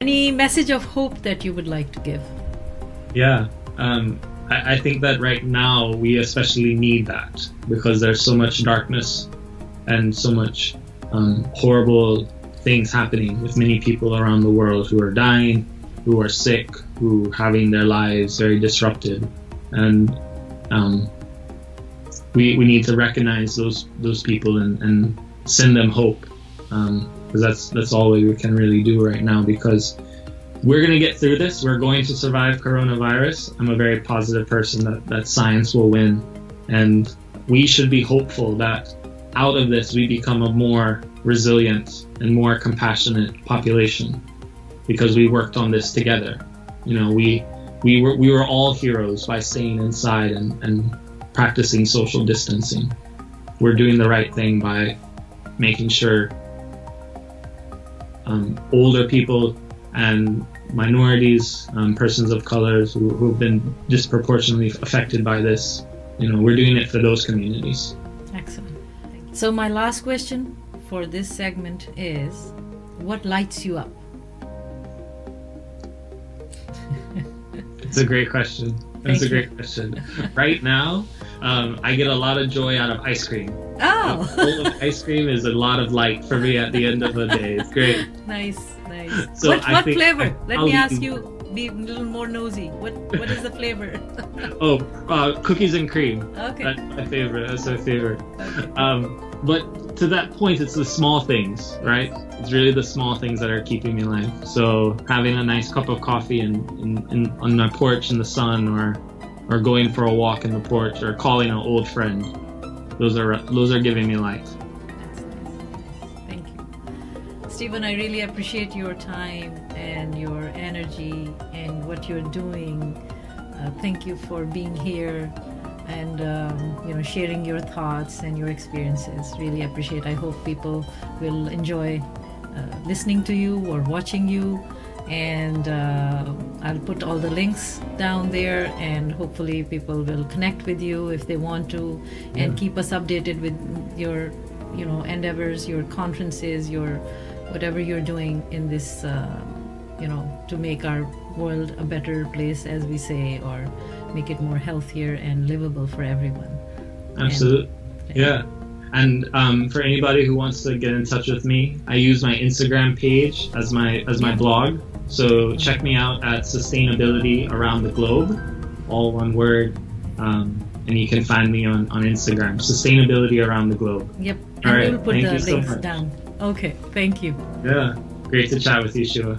Any message of hope that you would like to give? Yeah, I think that right now we especially need that because there's so much darkness and so much horrible things happening with many people around the world who are dying, who are sick, who are having their lives very disrupted. And we need to recognize those people and send them hope, because that's all we can really do right now, because we're going to get through this. We're going to survive coronavirus. I'm a very positive person that science will win, and we should be hopeful that out of this we become a more resilient and more compassionate population, because we worked on this together. You know, we were all heroes by staying inside and practicing social distancing. We're doing the right thing by making sure older people and minorities, persons of colors who've been disproportionately affected by this, you know, we're doing it for those communities. Excellent. So my last question for this segment is, what lights you up? It's a great question. That's a great question. Right now, I get a lot of joy out of ice cream. Oh! A bowl of ice cream is a lot of light for me at the end of the day. It's great. Nice. So what flavor? Let me ask you, be a little more nosy. What is the flavor? Cookies and cream. Okay. That's my favorite. Okay. But to that point, it's the small things, right? It's really the small things that are keeping me alive. So having a nice cup of coffee on my porch in the sun, or going for a walk in the porch, or calling an old friend, those are giving me life. Thank you, Stephen. I really appreciate your time and your energy and what you're doing. Thank you for being here and sharing your thoughts and your experiences. Really appreciate. I hope people will enjoy listening to you or watching you, and I'll put all the links down there, and hopefully people will connect with you if they want to, and keep us updated with your endeavors, your conferences, your whatever you're doing in this to make our world a better place, as we say, or make it more healthier and livable for everyone. Absolutely. And for anybody who wants to get in touch with me, I use my Instagram page as my blog. So check me out at Sustainability Around the Globe, all one word, and you can find me on Instagram, Sustainability Around the Globe. Yep, all and right. we'll put Thank the you so links much. down. Okay, thank you. Yeah, great to chat with you, Shua.